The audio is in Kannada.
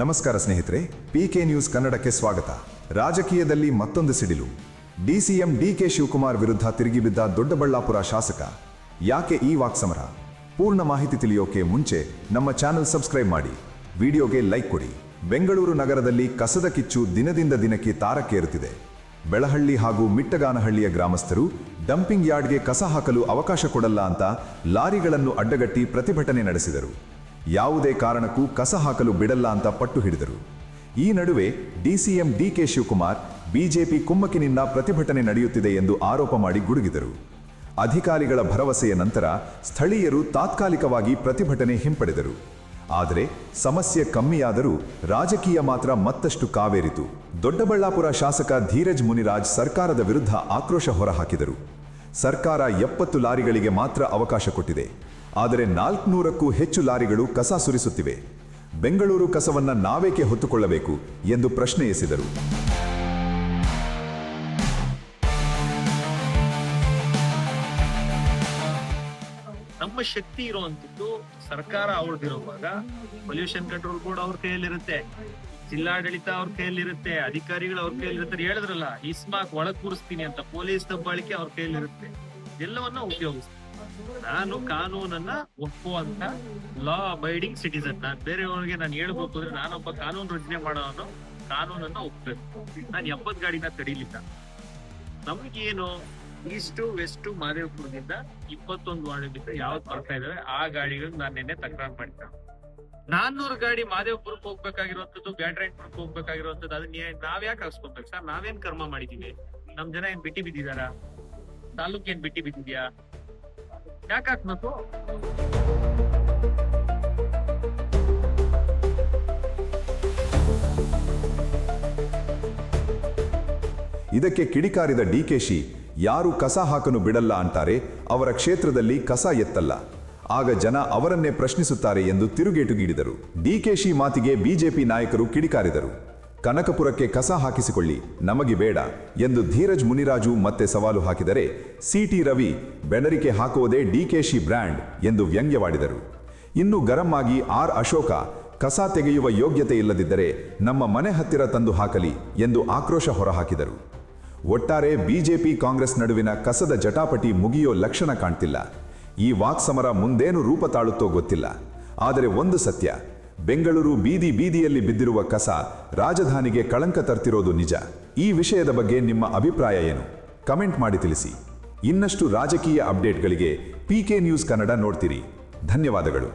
ನಮಸ್ಕಾರ ಸ್ನೇಹಿತರೆ, ಪಿಕೆ ನ್ಯೂಸ್ ಕನ್ನಡಕ್ಕೆ ಸ್ವಾಗತ. ರಾಜಕೀಯದಲ್ಲಿ ಮತ್ತೊಂದು ಸಿಡಿಲು. ಡಿಸಿಎಂ ಡಿಕೆ ಶಿವಕುಮಾರ್ ವಿರುದ್ಧ ತಿರುಗಿಬಿದ್ದ ದೊಡ್ಡಬಳ್ಳಾಪುರ ಶಾಸಕ. ಯಾಕೆ ಈ ವಾಕ್ಸಮರ? ಪೂರ್ಣ ಮಾಹಿತಿ ತಿಳಿಯೋಕೆ ಮುಂಚೆ ನಮ್ಮ ಚಾನೆಲ್ ಸಬ್ಸ್ಕ್ರೈಬ್ ಮಾಡಿ, ವಿಡಿಯೋಗೆ ಲೈಕ್ ಕೊಡಿ. ಬೆಂಗಳೂರು ನಗರದಲ್ಲಿ ಕಸದ ಕಿಚ್ಚು ದಿನದಿಂದ ದಿನಕ್ಕೆ ತಾರಕ್ಕೇರುತ್ತಿದೆ. ಬೆಳಹಳ್ಳಿ ಹಾಗೂ ಮಿಟ್ಟಗಾನಹಳ್ಳಿಯ ಗ್ರಾಮಸ್ಥರು ಡಂಪಿಂಗ್ ಯಾರ್ಡ್ಗೆ ಕಸ ಹಾಕಲು ಅವಕಾಶ ಕೊಡಲ್ಲ ಅಂತ ಲಾರಿಗಳನ್ನು ಅಡ್ಡಗಟ್ಟಿ ಪ್ರತಿಭಟನೆ ನಡೆಸಿದರು. ಯಾವುದೇ ಕಾರಣಕ್ಕೂ ಕಸ ಹಾಕಲು ಬಿಡಲ್ಲ ಅಂತ ಪಟ್ಟು ಹಿಡಿದರು. ಈ ನಡುವೆ ಡಿಸಿಎಂ ಡಿಕೆ ಶಿವಕುಮಾರ್ ಬಿಜೆಪಿ ಕುಮ್ಮಕ್ಕಿನಿಂದ ಪ್ರತಿಭಟನೆ ನಡೆಯುತ್ತಿದೆ ಎಂದು ಆರೋಪ ಮಾಡಿ ಗುಡುಗಿದರು. ಅಧಿಕಾರಿಗಳ ಭರವಸೆಯ ನಂತರ ಸ್ಥಳೀಯರು ತಾತ್ಕಾಲಿಕವಾಗಿ ಪ್ರತಿಭಟನೆ ಹಿಂಪಡೆದರು. ಆದರೆ ಸಮಸ್ಯೆ ಕಮ್ಮಿಯಾದರೂ ರಾಜಕೀಯ ಮಾತ್ರ ಮತ್ತಷ್ಟು ಕಾವೇರಿತು. ದೊಡ್ಡಬಳ್ಳಾಪುರ ಶಾಸಕ ಧೀರಜ್ ಮುನಿರಾಜ್ ಸರ್ಕಾರದ ವಿರುದ್ಧ ಆಕ್ರೋಶ ಹೊರಹಾಕಿದರು. ಸರ್ಕಾರ 70 ಲಾರಿಗಳಿಗೆ ಮಾತ್ರ ಅವಕಾಶ ಕೊಟ್ಟಿದೆ, ಆದರೆ 400ಕ್ಕೂ ಹೆಚ್ಚು ಲಾರಿಗಳು ಕಸ ಸುರಿಸುತ್ತಿವೆ. ಬೆಂಗಳೂರು ಕಸವನ್ನ ನಾವೇಕೆ ಹೊತ್ತುಕೊಳ್ಳಬೇಕು ಎಂದು ಪ್ರಶ್ನೆ ಎಸೆದರು. ನಮ್ಮ ಶಕ್ತಿ ಇರುವಂತದ್ದು ಸರ್ಕಾರ ಅವ್ರದ್ದಿರುವಾಗ ಪೊಲ್ಯೂಷನ್ ಕಂಟ್ರೋಲ್ ಬೋರ್ಡ್ ಅವ್ರ ಕೈಯಲ್ಲಿರುತ್ತೆ, ಜಿಲ್ಲಾಡಳಿತ ಅವ್ರ ಕೈಯಲ್ಲಿರುತ್ತೆ, ಅಧಿಕಾರಿಗಳು ಅವ್ರ ಕೈಯಲ್ಲಿರುತ್ತೆ. ಹೇಳಿದ್ರಲ್ಲ, ಇಸ್ಮಾಕ್ ಒಳಗ್ ಕೂರಿಸ್ತೀನಿ ಅಂತ, ಪೊಲೀಸ್ ದಬ್ಬಾಳಿಕೆ ಅವ್ರ ಕೈಯಲ್ಲಿರುತ್ತೆ. ಎಲ್ಲವನ್ನ ಉಪಯೋಗಿಸ್ತೀನಿ. ನಾನು ಕಾನೂನನ್ನ ಒಪ್ಪುವಂತ ಲಾ ಅಬೈಡಿಂಗ್ ಸಿಟಿಸನ್. ನಾನು ಬೇರೆಯವ್ರಿಗೆ ನಾನು ಹೇಳ್ಬೇಕು ಅಂದ್ರೆ, ನಾನೊಬ್ಬ ಕಾನೂನು ರಚನೆ ಮಾಡೋನು, ಕಾನೂನನ್ನ ಒಪ್ಪಬೇಕು. ನಾನು 70 ಗಾಡಿನ ತಡೀಲಿಲ್ಲ. ನಮ್ಗೇನು ಈಸ್ಟ್ ವೆಸ್ಟ್ ಮಾದೇವಪುರದಿಂದ 21 ವಾರ್ಡ್ಗಿಂತ ಯಾವ್ದು ಬರ್ತಾ ಇದಾವೆ ಆ ಗಾಡಿಗಳು ನಾನು ನಿನ್ನೆ ತಕರಾರು ಮಾಡಿದ್ದೆ. 400 ಗಾಡಿ ಮಾದೇವಪುರಕ್ಕೆ ಹೋಗ್ಬೇಕಾಗಿರುವಂತದ್ದು, ಬ್ಯಾಟ್ರಾಯನ್ಪುರಕ್ಕೆ ಹೋಗ್ಬೇಕಾಗಿರುವಂತದ್ದು, ಅದನ್ನ ನಾವ್ಯಾಕೆ ಹಾಕ್ಸ್ಕೊಬೇಕು ಸರ್? ನಾವೇನ್ ಕರ್ಮ ಮಾಡಿದೀವಿ? ನಮ್ ಜನ ಏನ್ ಬಿಟ್ಟಿ ಬಿದ್ದಿದಾರ? ತಾಲೂಕ್ ಏನ್ ಬಿಟ್ಟಿ ಬಿದ್ದಿದ್ಯಾ? ಯಾಕೆ ಹಾಕ್ಬೇಕು? ಇದಕ್ಕೆ ಕಿಡಿಕಾರಿದ ಡಿಕೆಶಿ, ಯಾರು ಕಸ ಹಾಕನು ಬಿಡಲ್ಲ ಅಂತಾರೆ, ಅವರ ಕ್ಷೇತ್ರದಲ್ಲಿ ಕಸ ಎತ್ತಲ್ಲ, ಆಗ ಜನ ಅವರನ್ನೇ ಪ್ರಶ್ನಿಸುತ್ತಾರೆ ಎಂದು ತಿರುಗೇಟುಗೀಡಿದರು. ಡಿಕೆಶಿ ಮಾತಿಗೆ ಬಿಜೆಪಿ ನಾಯಕರು ಕಿಡಿಕಾರಿದರು. ಕನಕಪುರಕ್ಕೆ ಕಸ ಹಾಕಿಸಿಕೊಳ್ಳಿ, ನಮಗೆ ಬೇಡ ಎಂದು ಧೀರಜ್ ಮುನಿರಾಜು ಮತ್ತೆ ಸವಾಲು ಹಾಕಿದರೆ, ಸಿಟಿ ರವಿ ಬೆದರಿಕೆ ಹಾಕುವುದೇ ಡಿಕೆಶಿ ಬ್ರ್ಯಾಂಡ್ ಎಂದು ವ್ಯಂಗ್ಯವಾಡಿದರು. ಇನ್ನು ಗರಂ ಆಗಿ ಆರ್ ಅಶೋಕ, ಕಸ ತೆಗೆಯುವ ಯೋಗ್ಯತೆ ಇಲ್ಲದಿದ್ದರೆ ನಮ್ಮ ಮನೆ ಹತ್ತಿರ ತಂದು ಹಾಕಲಿ ಎಂದು ಆಕ್ರೋಶ ಹೊರಹಾಕಿದರು. ಒಟ್ಟಾರೆ ಬಿಜೆಪಿ ಕಾಂಗ್ರೆಸ್ ನಡುವಿನ ಕಸದ ಜಟಾಪಟಿ ಮುಗಿಯೋ ಲಕ್ಷಣ ಕಾಣ್ತಿಲ್ಲ. ಈ ವಾಕ್ಸಮರ ಮುಂದೇನು ರೂಪ ತಾಳುತ್ತೋ ಗೊತ್ತಿಲ್ಲ. ಆದರೆ ಒಂದು ಸತ್ಯ, ಬೆಂಗಳೂರು ಬೀದಿ ಬೀದಿಯಲ್ಲಿ ಬಿದ್ದಿರುವ ಕಸ ರಾಜಧಾನಿಗೆ ಕಳಂಕ ತರ್ತಿರೋದು ನಿಜ. ಈ ವಿಷಯದ ಬಗ್ಗೆ ನಿಮ್ಮ ಅಭಿಪ್ರಾಯ ಏನು? ಕಮೆಂಟ್ ಮಾಡಿ ತಿಳಿಸಿ. ಇನ್ನಷ್ಟು ರಾಜಕೀಯ ಅಪ್ಡೇಟ್ಗಳಿಗೆ ಪಿಕೆ ನ್ಯೂಸ್ ಕನ್ನಡ ನೋಡ್ತೀರಿ. ಧನ್ಯವಾದಗಳು.